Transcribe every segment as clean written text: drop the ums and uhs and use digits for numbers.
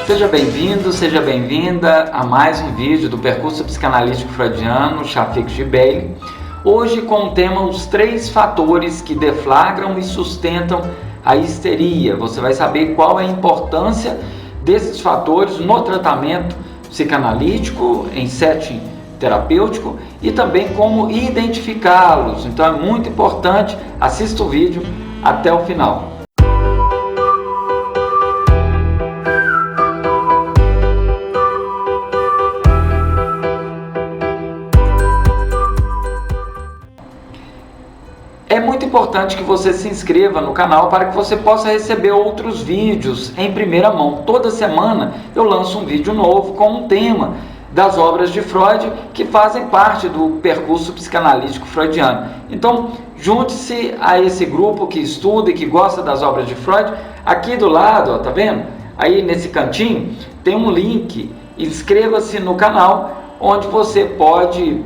Seja bem-vindo, seja bem-vinda a mais um vídeo do Percurso Psicanalítico Freudiano, Shafik Gibeli. Hoje com o tema os 3 fatores que deflagram e sustentam a histeria. Você vai saber qual é a importância desses fatores no tratamento psicanalítico, em setting terapêutico, e também como identificá-los. Então é muito importante, assista o vídeo até o final. É muito importante que você se inscreva no canal para que você possa receber outros vídeos em primeira mão. Toda semana eu lanço um vídeo novo com um tema das obras de Freud que fazem parte do percurso psicanalítico freudiano. Então, junte-se a esse grupo que estuda e que gosta das obras de Freud. Aqui do lado, ó, tá vendo? Aí nesse cantinho tem um link. Inscreva-se no canal, onde você pode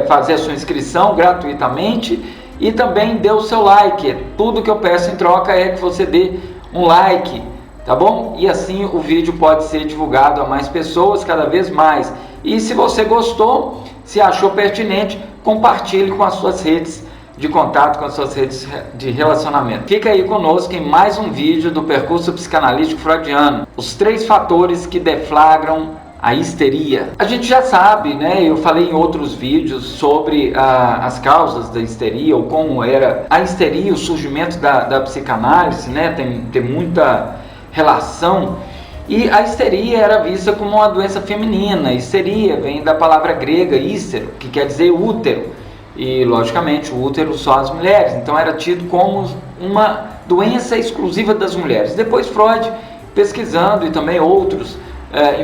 fazer a sua inscrição gratuitamente e também dê o seu like. Tudo que eu peço em troca é que você dê um like, tá bom? E assim o vídeo pode ser divulgado a mais pessoas, cada vez mais. E se você gostou, se achou pertinente, compartilhe com as suas redes de contato, com as suas redes de relacionamento. Fica aí conosco em mais um vídeo do Percurso Psicanalítico Freudiano. Os 3 fatores que deflagram a histeria. A gente já sabe, né? Eu falei em outros vídeos sobre as causas da histeria, ou como era a histeria, o surgimento da psicanálise, né? Tem muita relação. E a histeria era vista como uma doença feminina. Histeria vem da palavra grega histero, que quer dizer útero. E, logicamente, o útero só as mulheres. Então, era tido como uma doença exclusiva das mulheres. Depois, Freud, pesquisando, e também outros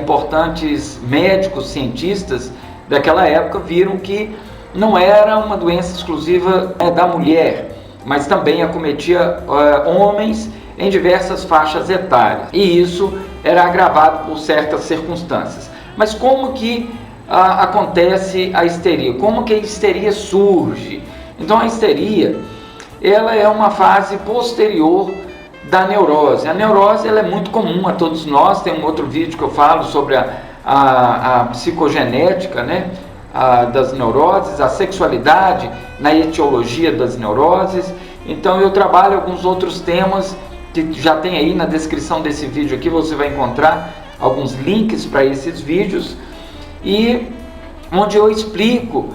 importantes médicos, cientistas daquela época, viram que não era uma doença exclusiva da mulher, mas também acometia homens em diversas faixas etárias. E isso era agravado por certas circunstâncias. Mas como que acontece a histeria? Como que a histeria surge? Então a histeria, ela é uma fase posterior da neurose. A neurose ela é muito comum a todos nós. Tem um outro vídeo que eu falo sobre a psicogenética, né, das neuroses, a sexualidade na etiologia das neuroses. Então eu trabalho alguns outros temas que já tem aí na descrição desse vídeo aqui. Você vai encontrar alguns links para esses vídeos, e onde eu explico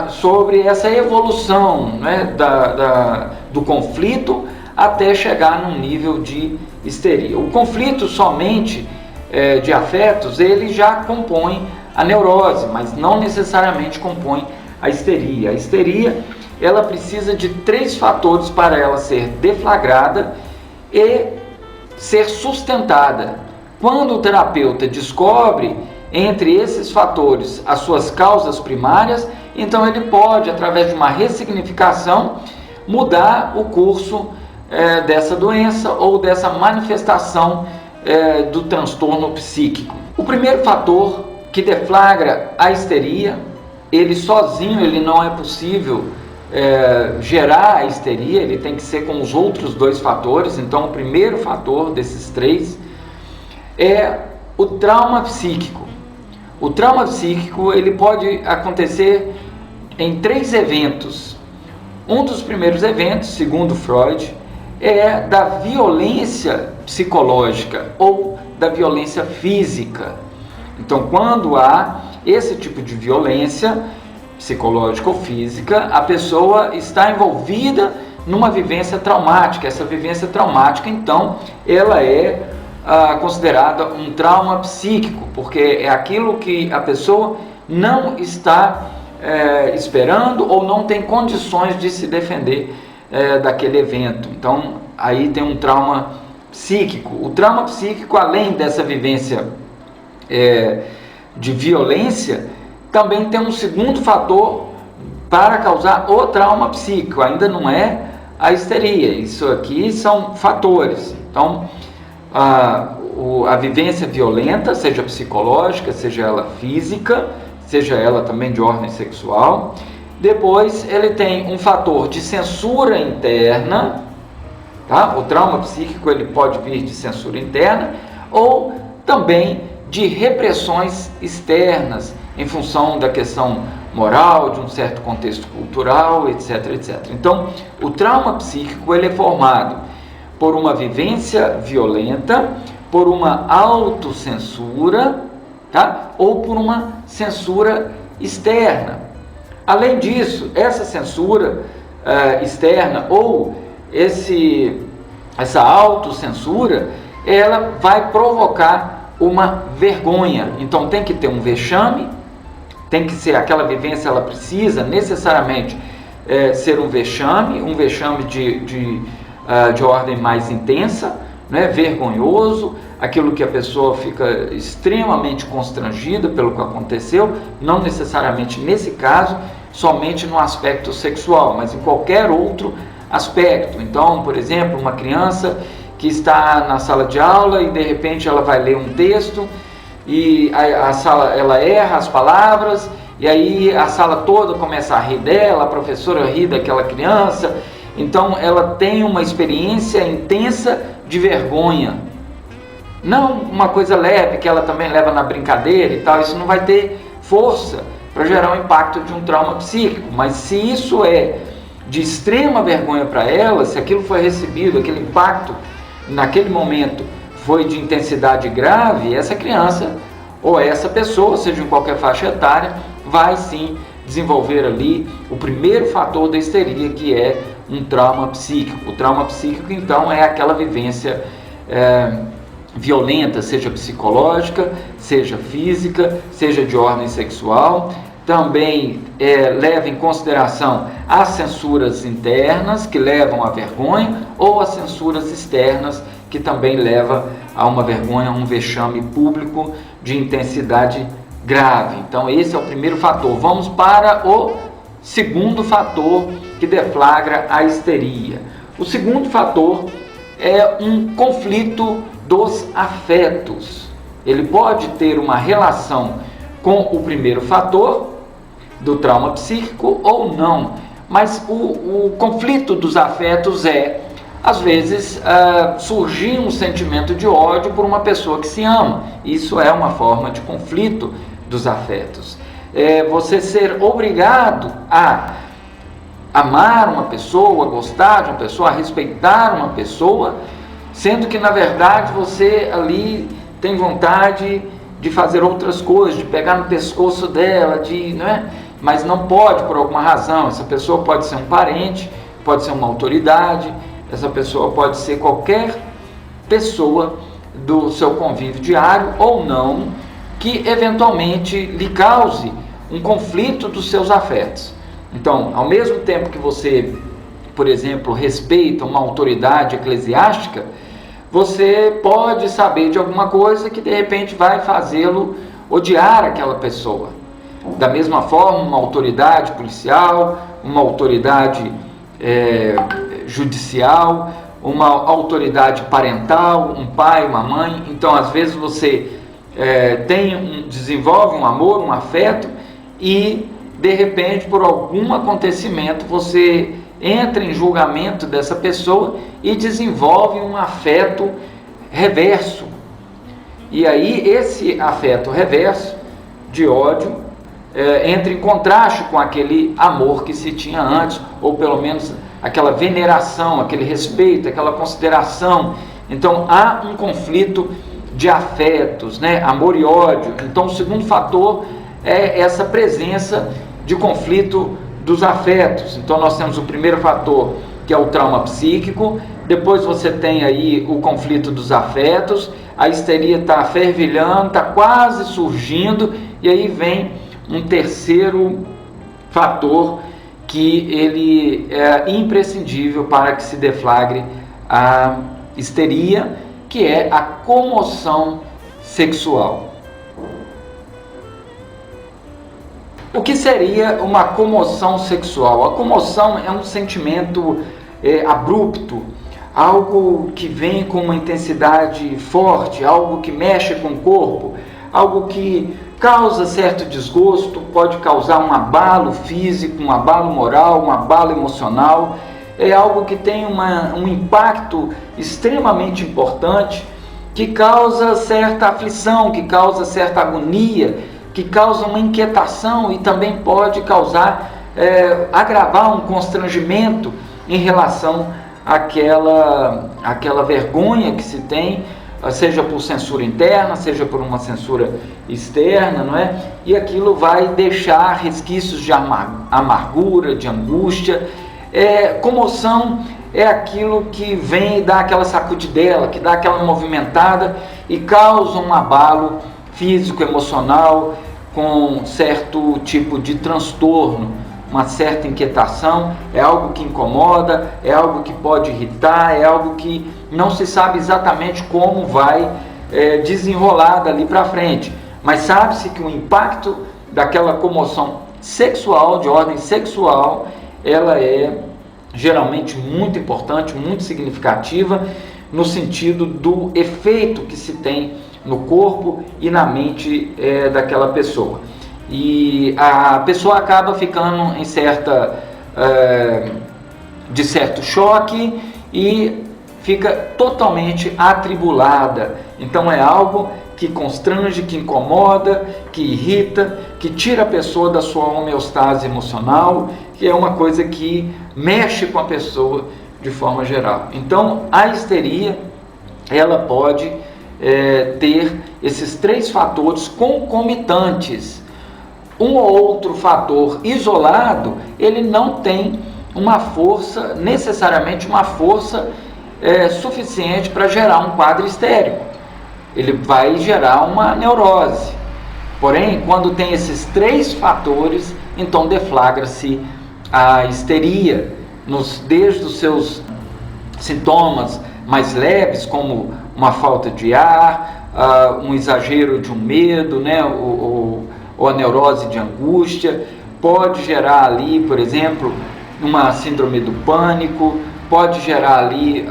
sobre essa evolução, né, do conflito até chegar num nível de histeria. O conflito somente de afetos, ele já compõe a neurose, mas não necessariamente compõe a histeria. A histeria, ela precisa de 3 fatores para ela ser deflagrada e ser sustentada. Quando o terapeuta descobre entre esses fatores as suas causas primárias, então ele pode, através de uma ressignificação, mudar o curso dessa doença ou dessa manifestação do transtorno psíquico. O primeiro fator que deflagra a histeria, ele sozinho ele não é possível gerar a histeria, ele tem que ser com os outros 2 fatores. Então o primeiro fator desses 3 é o trauma psíquico. O trauma psíquico ele pode acontecer em 3 eventos. Um dos primeiros eventos, segundo Freud, é da violência psicológica ou da violência física. Então, quando há esse tipo de violência psicológica ou física, a pessoa está envolvida numa vivência traumática. Essa vivência traumática, então, ela é considerada um trauma psíquico, porque é aquilo que a pessoa não está esperando ou não tem condições de se defender daquele evento. Então aí tem um trauma psíquico. O trauma psíquico, além dessa vivência de violência, também tem um segundo fator para causar o trauma psíquico. Ainda não é a histeria, isso aqui são fatores. Então a vivência violenta, seja psicológica, seja ela física, seja ela também de ordem sexual. Depois ele tem um fator de censura interna, tá? O trauma psíquico ele pode vir de censura interna ou também de repressões externas, em função da questão moral, de um certo contexto cultural, etc, etc. Então, o trauma psíquico ele é formado por uma vivência violenta, por uma autocensura, tá? Ou por uma censura externa. Além disso, essa censura externa ou essa autocensura, ela vai provocar uma vergonha. Então tem que ter um vexame, tem que ser aquela vivência, ela precisa necessariamente ser um vexame de ordem mais intensa, né? Vergonhoso, aquilo que a pessoa fica extremamente constrangida pelo que aconteceu, não necessariamente nesse caso, somente no aspecto sexual, mas em qualquer outro aspecto. Então, por exemplo, uma criança que está na sala de aula e de repente ela vai ler um texto e ela erra as palavras, e aí a sala toda começa a rir dela, a professora ri daquela criança. Então ela tem uma experiência intensa de vergonha, não uma coisa leve que ela também leva na brincadeira e tal. Isso não vai ter força para gerar um impacto de um trauma psíquico, mas se isso é de extrema vergonha para ela, se aquilo foi recebido, aquele impacto naquele momento foi de intensidade grave, essa criança ou essa pessoa, seja em qualquer faixa etária, vai sim desenvolver ali o primeiro fator da histeria, que é um trauma psíquico. O trauma psíquico, então, é aquela vivência violenta, seja psicológica, seja física, seja de ordem sexual. Também leva em consideração as censuras internas, que levam à vergonha, ou as censuras externas, que também levam a uma vergonha, um vexame público de intensidade grave. Então esse é o primeiro fator. Vamos para o segundo fator que deflagra a histeria. O segundo fator é um conflito dos afetos. Ele pode ter uma relação com o primeiro fator do trauma psíquico ou não, mas o conflito dos afetos às vezes, surgir um sentimento de ódio por uma pessoa que se ama. Isso é uma forma de conflito dos afetos. Você ser obrigado a amar uma pessoa, a gostar de uma pessoa, a respeitar uma pessoa, sendo que na verdade você ali tem vontade de fazer outras coisas, de pegar no pescoço dela, mas não pode por alguma razão. Essa pessoa pode ser um parente, pode ser uma autoridade, essa pessoa pode ser qualquer pessoa do seu convívio diário ou não, que eventualmente lhe cause um conflito dos seus afetos. Então, ao mesmo tempo que você, por exemplo, respeita uma autoridade eclesiástica, você pode saber de alguma coisa que de repente vai fazê-lo odiar aquela pessoa. Da mesma forma, uma autoridade policial, uma autoridade judicial, uma autoridade parental, um pai, uma mãe. Então, às vezes você desenvolve um amor, um afeto, e de repente, por algum acontecimento, você entra em julgamento dessa pessoa e desenvolve um afeto reverso. E aí esse afeto reverso de ódio entra em contraste com aquele amor que se tinha antes, ou pelo menos aquela veneração, aquele respeito, aquela consideração. Então há um conflito de afetos, amor e ódio. Então o segundo fator é essa presença de conflito dos afetos. Então nós temos o primeiro fator, que é o trauma psíquico. Depois você tem aí o conflito dos afetos, a histeria está fervilhando, está quase surgindo, e aí vem um terceiro fator que ele é imprescindível para que se deflagre a histeria, que é a comoção sexual. O que seria uma comoção sexual? A comoção é um sentimento abrupto, algo que vem com uma intensidade forte, algo que mexe com o corpo, algo que causa certo desgosto, pode causar um abalo físico, um abalo moral, um abalo emocional. É algo que tem um impacto extremamente importante que causa certa aflição, que causa certa agonia, que causa uma inquietação e também pode causar, agravar um constrangimento em relação àquela vergonha que se tem, seja por censura interna, seja por uma censura externa, não é? E aquilo vai deixar resquícios de amargura, de angústia. Comoção é aquilo que vem e dá aquela sacudidela, que dá aquela movimentada e causa um abalo físico, emocional, com certo tipo de transtorno, uma certa inquietação. É algo que incomoda, é algo que pode irritar, é algo que não se sabe exatamente como vai desenrolar dali para frente, mas sabe-se que o impacto daquela comoção sexual, de ordem sexual, ela é geralmente muito importante, muito significativa, no sentido do efeito que se tem no corpo e na mente daquela pessoa. E a pessoa acaba ficando em de certo choque e fica totalmente atribulada. Então é algo que constrange, que incomoda, que irrita, que tira a pessoa da sua homeostase emocional, que é uma coisa que mexe com a pessoa de forma geral. Então a histeria, ela pode ter esses 3 fatores concomitantes. Um ou outro fator isolado, ele não tem uma força, necessariamente uma força suficiente para gerar um quadro histérico. Ele vai gerar uma neurose. Porém, quando tem esses 3 fatores, então deflagra-se a histeria, desde os seus sintomas mais leves, como uma falta de ar, um exagero de um medo, né? Ou a neurose de angústia, pode gerar ali, por exemplo, uma síndrome do pânico, pode gerar ali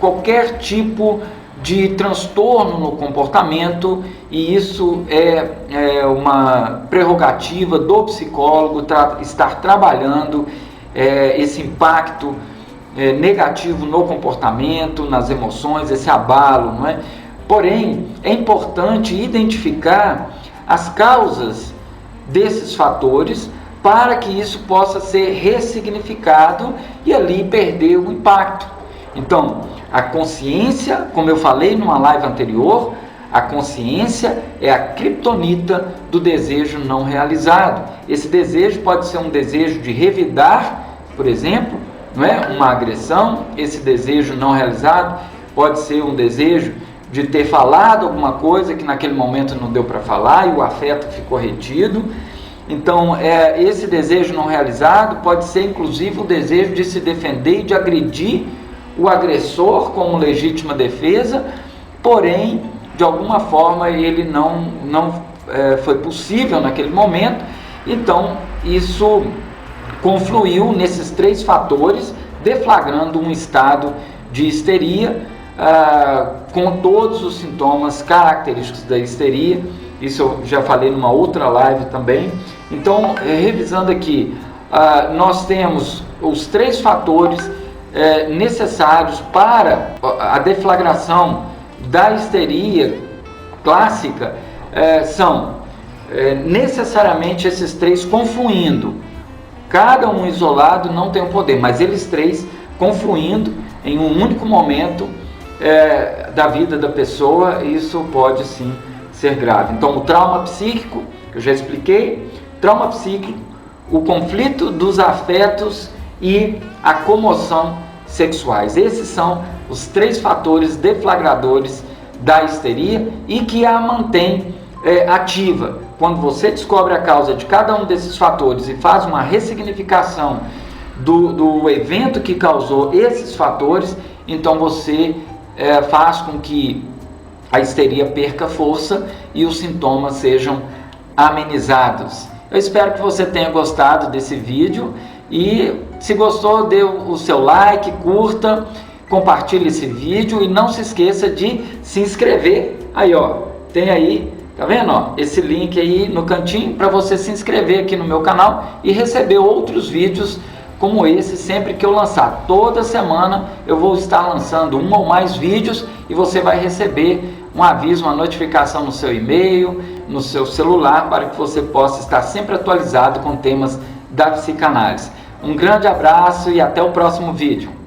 qualquer tipo de transtorno no comportamento, e isso é uma prerrogativa do psicólogo estar trabalhando esse impacto negativo no comportamento, nas emoções, esse abalo, não é? Porém, é importante identificar as causas desses fatores para que isso possa ser ressignificado e ali perder o impacto. Então, a consciência, como eu falei numa live anterior, a consciência é a criptonita do desejo não realizado. Esse desejo pode ser um desejo de revidar, por exemplo, não é? Uma agressão. Esse desejo não realizado pode ser um desejo de ter falado alguma coisa que naquele momento não deu para falar e o afeto ficou retido. Então, esse desejo não realizado pode ser inclusive o desejo de se defender e de agredir o agressor como legítima defesa, porém, de alguma forma, ele não foi possível naquele momento. Então, isso confluiu nesses 3 fatores, deflagrando um estado de histeria, com todos os sintomas característicos da histeria. Isso eu já falei numa outra live também. Então, revisando aqui, nós temos os 3 fatores necessários para a deflagração da histeria clássica. São necessariamente esses 3 confluindo. Cada um isolado não tem o poder, mas eles 3 confluindo em um único momento da vida da pessoa, isso pode sim ser grave. Então, o trauma psíquico, que eu já expliquei, trauma psíquico, o conflito dos afetos e a comoção sexuais. Esses são os 3 fatores deflagradores da histeria e que a mantém ativa. Quando você descobre a causa de cada um desses fatores e faz uma ressignificação do evento que causou esses fatores, então você faz com que a histeria perca força e os sintomas sejam amenizados. Eu espero que você tenha gostado desse vídeo e, se gostou, dê o seu like, curta, compartilhe esse vídeo e não se esqueça de se inscrever. Aí, ó, tem aí, tá vendo, ó, esse link aí no cantinho para você se inscrever aqui no meu canal e receber outros vídeos como esse sempre que eu lançar. Toda semana eu vou estar lançando um ou mais vídeos e você vai receber um aviso, uma notificação no seu e-mail, no seu celular, para que você possa estar sempre atualizado com temas da psicanálise. Um grande abraço e até o próximo vídeo.